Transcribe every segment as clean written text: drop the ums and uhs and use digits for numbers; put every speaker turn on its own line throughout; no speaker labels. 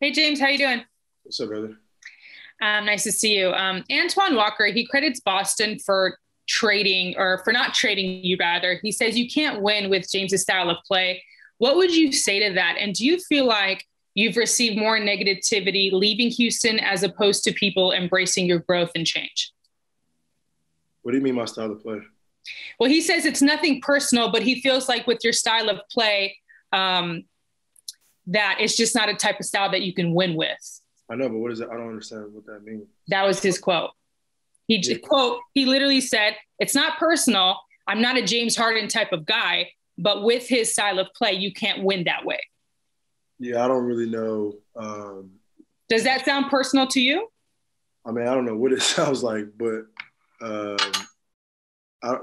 Hey James, how you doing?
What's up, brother?
Nice to see you. Antoine Walker, he credits Boston for trading or for not trading you rather. He says you can't win with James's style of play. What would you say to that? And do you feel like you've received more negativity leaving Houston as opposed to people embracing your growth and change?
What do you mean my style of play?
Well, he says it's nothing personal, but he feels like with your style of play, that it's just not a type of style that you can win with.
I know, but what is it? I don't understand what that means.
That was his quote.
Yeah,
He literally said, it's not personal. I'm not a James Harden type of guy, but with his style of play, you can't win that way.
yeah, I don't really know.
Does that sound personal to you?
I mean, I don't know what it sounds like, but um,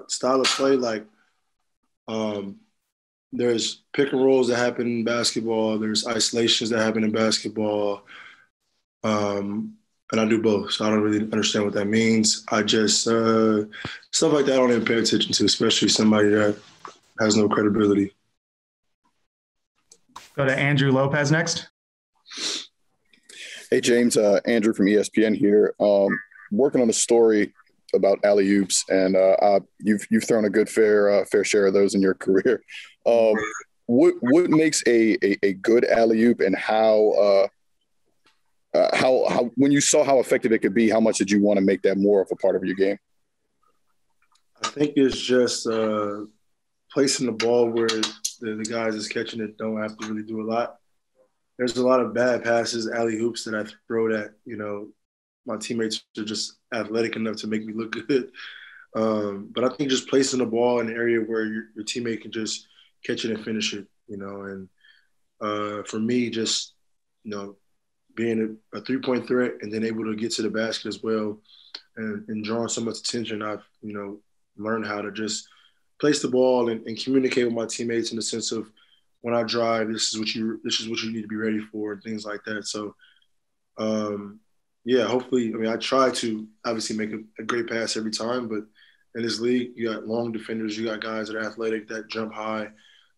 style of play, like there's pick and rolls that happen in basketball. There's isolations that happen in basketball. And I do both, so I don't really understand what that means. I just stuff like that I don't even pay attention to, especially somebody that has no credibility.
Go to Andrew Lopez next.
Hey, James, Andrew from ESPN here. Working on a story about alley oops, and you've thrown a good fair share of those in your career. What makes a good alley oop, and how when you saw how effective it could be, how much did you want to make that more of a part of your game?
I think it's just placing the ball where the guys that's catching it don't have to really do a lot. There's a lot of bad passes, alley hoops that I throw that, my teammates are just athletic enough to make me look good. But I think just placing the ball in an area where your teammate can just catch it and finish it, and for me, just, being a three-point threat and then able to get to the basket as well and drawing so much attention, I've, learned how to just place the ball and communicate with my teammates in the sense of when I drive, this is what you need to be ready for and things like that. So, yeah, hopefully, I try to obviously make a great pass every time, but in this league, you got long defenders, you got guys that are athletic, that jump high.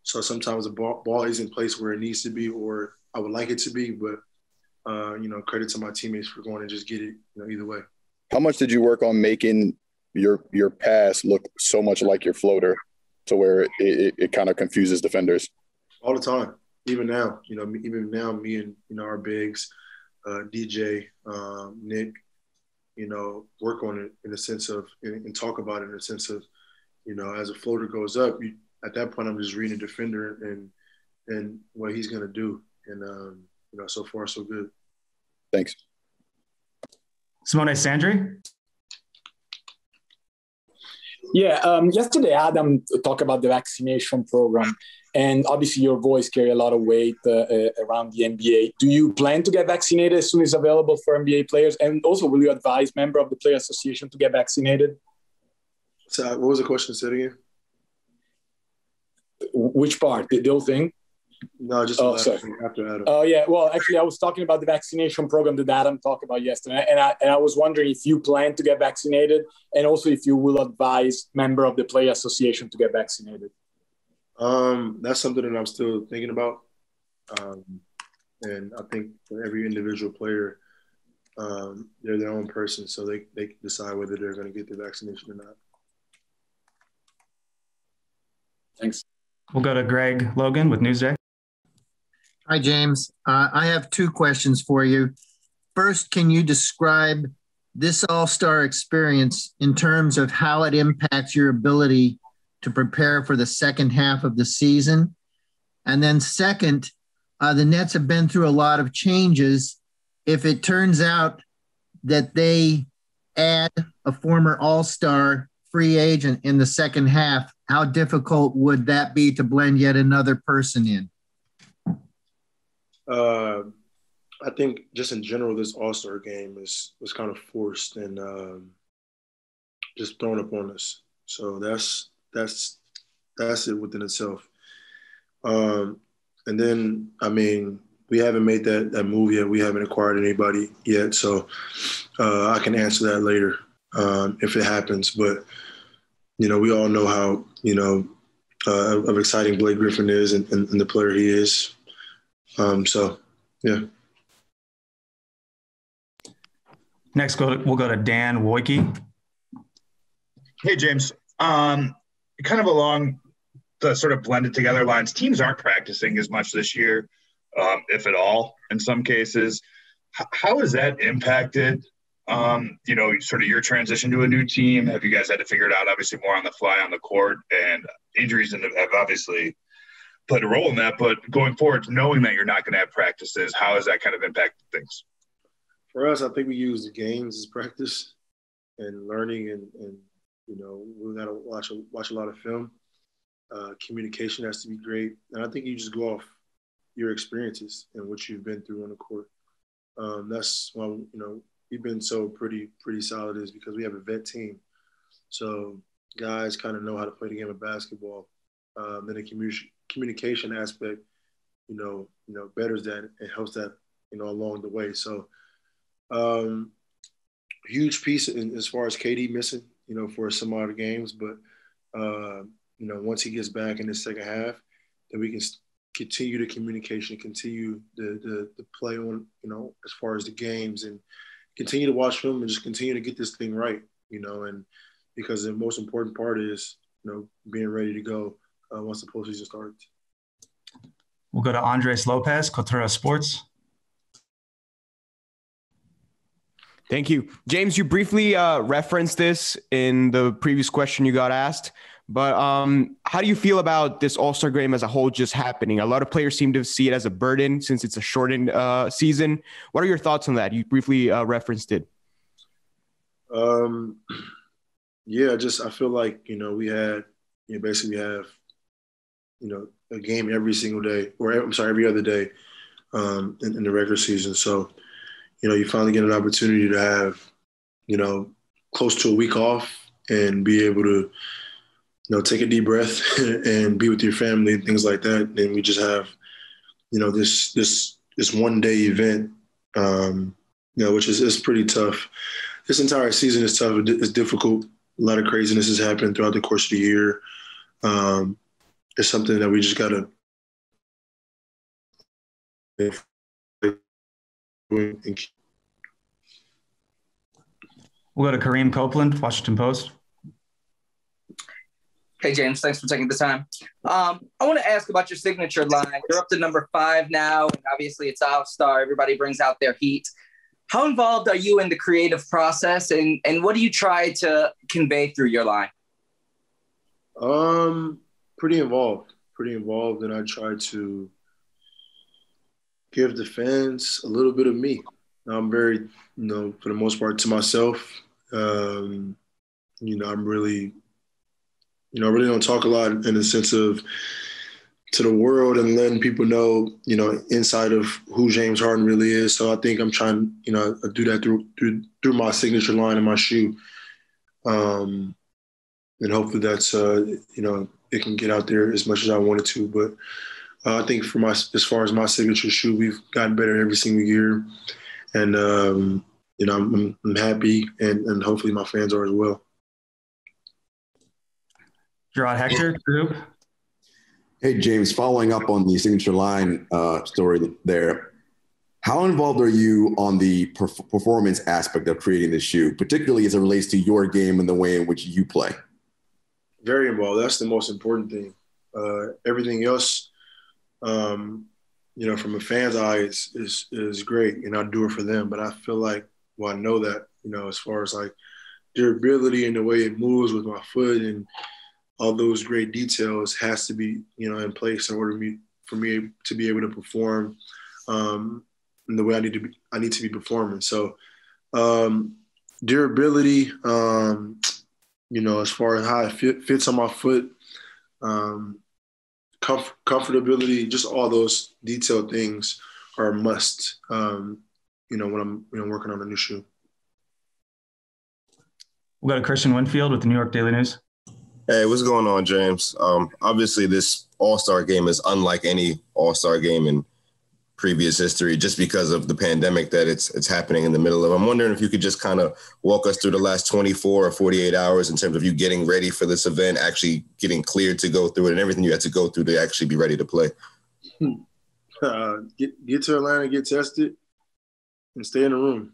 So sometimes the ball isn't placed where it needs to be or I would like it to be, but credit to my teammates for going and just get it, either way.
How much did you work on making your pass look so much like your floater to where it kind of confuses defenders?
All the time, even now, me and, our bigs, DJ, Nick, work on it in the sense of, and talk about it in the sense of, as a floater goes up, at that point, I'm just reading the defender and what he's going to do. And, so far, so good.
Thanks.
Simone Sandri.
Yeah, yesterday Adam talked about the vaccination program, and obviously your voice carry a lot of weight around the NBA. Do you plan to get vaccinated as soon as available for NBA players? And also, will you advise member of the Player Association to get vaccinated?
So what was the question? Say it again.
Which part? The whole thing?
No, just after Adam.
Oh, yeah. Well, actually, I was talking about the vaccination program that Adam talked about yesterday. And I was wondering if you plan to get vaccinated and also if you will advise member of the Player Association to get vaccinated.
That's something that I'm still thinking about. And I think for every individual player, they're their own person. So they can decide whether they're going to get the vaccination or not.
Thanks.
We'll go to Greg Logan with Newsday.
Hi, James. I have two questions for you. First, can you describe this All-Star experience in terms of how it impacts your ability to prepare for the second half of the season? And then second, the Nets have been through a lot of changes. If it turns out that they add a former All-Star free agent in the second half, how difficult would that be to blend yet another person in?
I think just in general, this All-Star game was kind of forced and just thrown up on us. So that's it within itself. And then, we haven't made that move yet. We haven't acquired anybody yet. So I can answer that later if it happens. But, we all know how, of exciting Blake Griffin is and the player he is. So, yeah.
Next, we'll go to Dan Wojcicki.
Hey, James. Kind of along the sort of blended together lines, teams aren't practicing as much this year, if at all, in some cases. How has that impacted, sort of your transition to a new team? Have you guys had to figure it out, obviously, more on the fly on the court? And injuries have obviously played a role in that. But going forward, knowing that you're not going to have practices, how has that kind of impacted things?
For us, I think we use the games as practice and learning, and we got to watch a lot of film. Communication has to be great, and I think you just go off your experiences and what you've been through on the court. That's why we've been so pretty solid, is because we have a vet team, so guys kind of know how to play the game of basketball. Then the communication aspect, betters that and helps that along the way. So huge piece as far as KD missing, for some odd games, but once he gets back in the second half, then we can continue the communication, continue the play on, as far as the games, and continue to watch film and just continue to get this thing right, and because the most important part is, being ready to go once the postseason starts.
We'll go to Andres Lopez, Cultura Sports.
Thank you. James, you briefly referenced this in the previous question you got asked, but how do you feel about this All-Star game as a whole just happening? A lot of players seem to see it as a burden since it's a shortened season. What are your thoughts on that? You briefly referenced it.
Yeah, I feel like, basically have, a game every single day, or every other day in the regular season. So, you finally get an opportunity to have, close to a week off and be able to, take a deep breath and be with your family and things like that. And we just have, this one day event, which is pretty tough. This entire season is tough. It's difficult. A lot of craziness has happened throughout the course of the year. It's something that we just got to
We'll go to Kareem Copeland, Washington Post.
Hey, James, thanks for taking the time. I want to ask about your signature line. You're up to number 5 now, and obviously it's All-Star. Everybody brings out their heat. How involved are you in the creative process, and what do you try to convey through your line?
Pretty involved, and I try to give the fans a little bit of me. I'm very, for the most part, to myself. I'm really, really don't talk a lot in the sense of to the world and letting people know, inside of who James Harden really is. So I think I'm trying, to do that through my signature line and my shoe. And hopefully that's, it can get out there as much as I want it to. But I think as far as my signature shoe, we've gotten better every single year. And, I'm happy, and hopefully my fans are as well.
Gerard Hector, Group.
Hey, James, following up on the signature line story there, how involved are you on the performance aspect of creating the shoe, particularly as it relates to your game and the way in which you play?
Very involved. That's the most important thing. Everything else, from a fan's eye is great, and I do it for them. But I feel like, I know that, as far as like durability and the way it moves with my foot and all those great details has to be, in place in order for me to be able to perform in the way I need to be performing. So durability, as far as how it fits on my foot, comfortability, just all those detailed things are a must, when I'm working on a new shoe.
We'll go to Christian Winfield with the New York Daily News.
Hey, what's going on, James? Obviously, this All-Star game is unlike any All-Star game in previous history, just because of the pandemic that it's happening in the middle of. I'm wondering if you could just kind of walk us through the last 24 or 48 hours in terms of you getting ready for this event, actually getting cleared to go through it, and everything you had to go through to actually be ready to play.
Get to Atlanta, get tested, and stay in the room.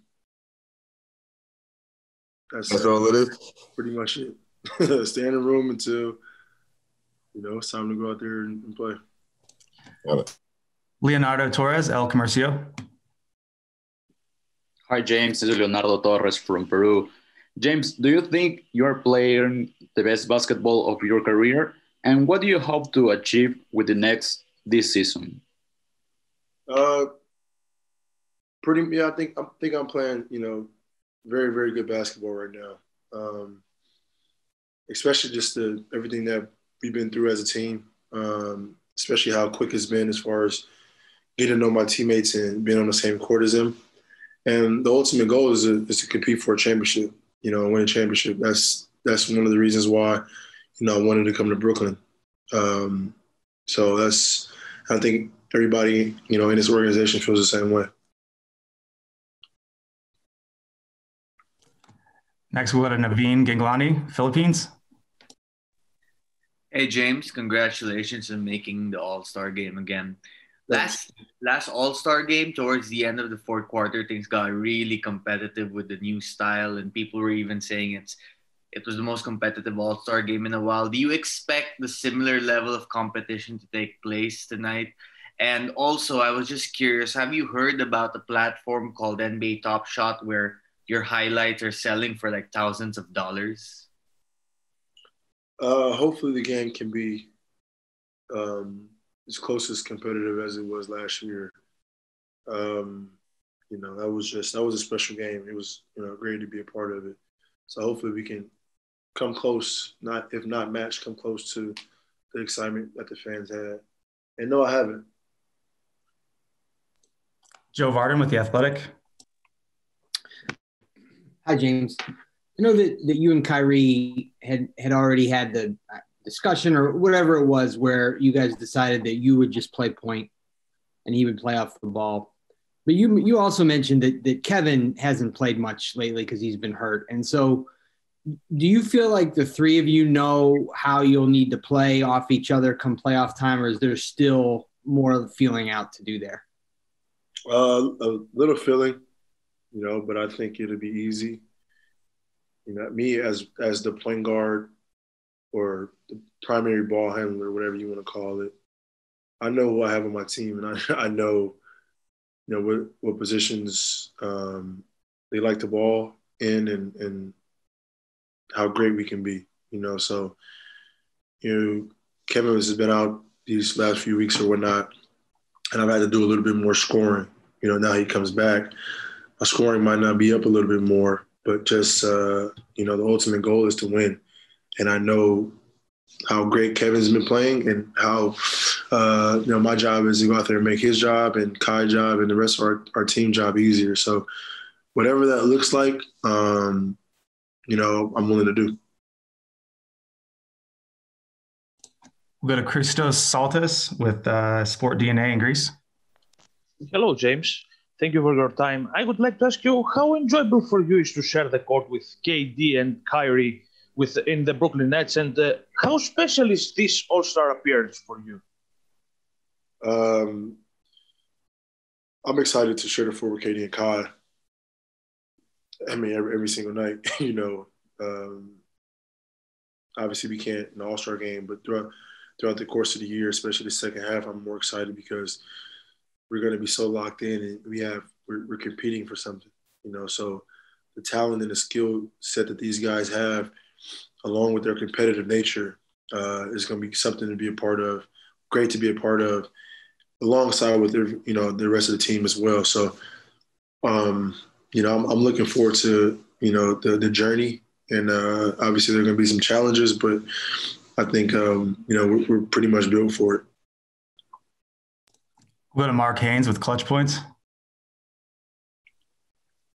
That's all it is?
Pretty much it. Stay in the room until, it's time to go out there and play.
Got it.
Leonardo Torres, El Comercio.
Hi, James. This is Leonardo Torres from Peru. James, do you think you're playing the best basketball of your career? And what do you hope to achieve with this season?
I think I'm playing, very, very good basketball right now. Especially just everything that we've been through as a team, especially how quick it's been as far as getting to know my teammates and being on the same court as them. And the ultimate goal is to compete for a championship, and win a championship. That's one of the reasons why, I wanted to come to Brooklyn. So I think everybody, in this organization feels the same way.
Next, we'll go to Naveen Ganglani, Philippines.
Hey, James, congratulations on making the All-Star game again. Last All-Star game, towards the end of the fourth quarter, things got really competitive with the new style, and people were even saying it was the most competitive All-Star game in a while. Do you expect the similar level of competition to take place tonight? And also, I was just curious, have you heard about a platform called NBA Top Shot where your highlights are selling for like thousands of dollars?
Hopefully the game can be as close as competitive as it was last year. That was a special game. It was, great to be a part of it. So hopefully we can come close, if not match, come close to the excitement that the fans had. And no, I haven't.
Joe Varden with The Athletic.
Hi, James. I know that you and Kyrie had already had the discussion or whatever it was where you guys decided that you would just play point and he would play off the ball. But you also mentioned that Kevin hasn't played much lately because he's been hurt. And so do you feel like the three of you know how you'll need to play off each other come playoff time, or is there still more feeling out to do there?
A little feeling, but I think it'll be easy. Me as the point guard or the primary ball handler, whatever you want to call it, I know who I have on my team, and I know, what positions they like the ball in and how great we can be. So Kevin has been out these last few weeks or whatnot, and I've had to do a little bit more scoring. Now he comes back, my scoring might not be up a little bit more, but just the ultimate goal is to win. And I know how great Kevin's been playing and how my job is to go out there and make his job and Kai's job and the rest of our team job easier. So whatever that looks like, I'm willing to do.
We'll go to Christos Saltis with Sport DNA in Greece.
Hello, James. Thank you for your time. I would like to ask you how enjoyable for you is to share the court with KD and Kyrie in the Brooklyn Nets, and how special is this All-Star appearance for you?
I'm excited to share the floor with KD and Kai. I mean, every single night, obviously we can't in the All-Star game, but throughout the course of the year, especially the second half, I'm more excited because we're going to be so locked in and we're competing for something, so the talent and the skill set that these guys have, along with their competitive nature, is going to be something to be a part of, great to be a part of, alongside with their, the rest of the team as well. So, I'm looking forward to, the journey, and obviously there are going to be some challenges, but I think, we're pretty much built for it.
We'll go to Mark Haynes with Clutch Points.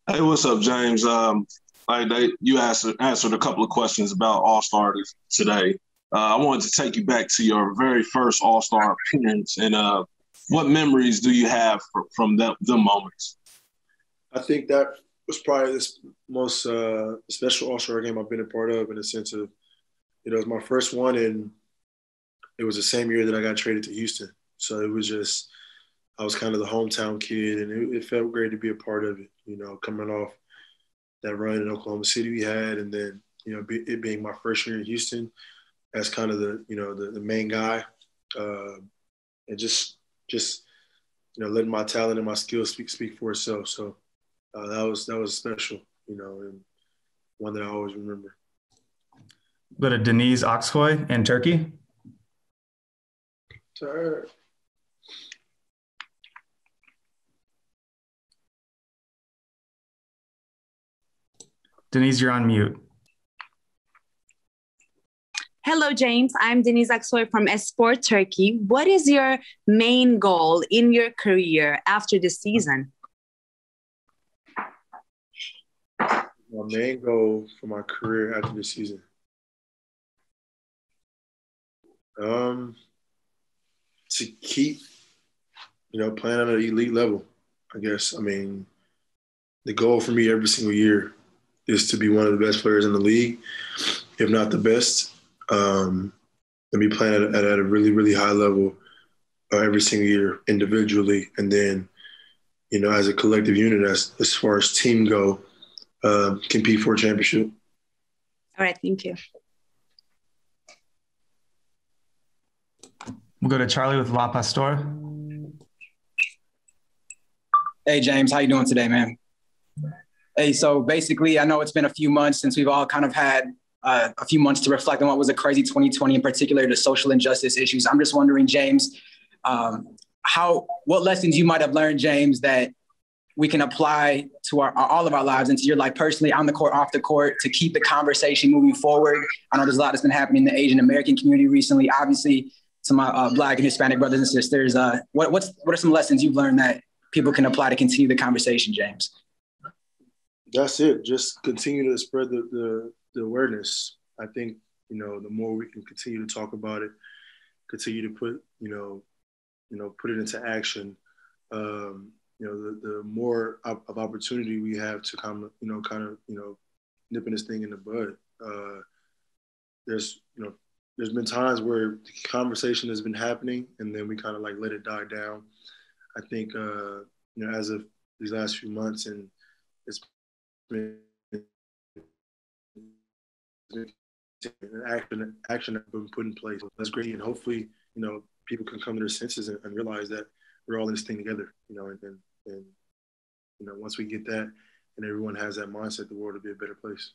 Hey, what's up, James? You answered a couple of questions about All-Stars today. I wanted to take you back to your very first All-Star appearance, and what memories do you have from them moments?
I think that was probably the most special All-Star game I've been a part of, in the sense of, it was my first one, and it was the same year that I got traded to Houston. So it was just, I was kind of the hometown kid, and it felt great to be a part of it, coming off, that run in Oklahoma City we had, and then it being my first year in Houston, as kind of the main guy, and just letting my talent and my skills speak for itself. So that was special, and one that I always remember.
Go to Denise Oxkoy in Turkey.
Sir.
Denise, you're on mute.
Hello, James. I'm Denise Aksoy from Esport Turkey. What is your main goal in your career after the season?
My main goal for my career after the season. To keep, playing at an elite level, I guess. I mean, the goal for me every single year is to be one of the best players in the league, if not the best, and be playing at a really, really high level every single year individually. And then, as a collective unit, as far as team go, compete for a championship.
All right, thank you.
We'll go to Charlie with La Pastora.
Hey, James, how you doing today, man? Hey, so basically, I know it's been a few months since we've all kind of had a few months to reflect on what was a crazy 2020, in particular the social injustice issues. I'm just wondering, James, what lessons you might have learned, James, that we can apply to all of our lives and to your life personally, on the court, off the court, to keep the conversation moving forward. I know there's a lot that's been happening in the Asian American community recently. Obviously, to my Black and Hispanic brothers and sisters, what are some lessons you've learned that people can apply to continue the conversation, James?
That's it. Just continue to spread the awareness. I think, the more we can continue to talk about it, continue to put it into action, the more of opportunity we have to kind of nipping this thing in the bud. There's been times where the conversation has been happening and then we kind of let it die down. I think, as of these last few months, and it's been action that been put in place. That's great. And hopefully, people can come to their senses and realize that we're all in this thing together, and once we get that and everyone has that mindset, the world will be a better place.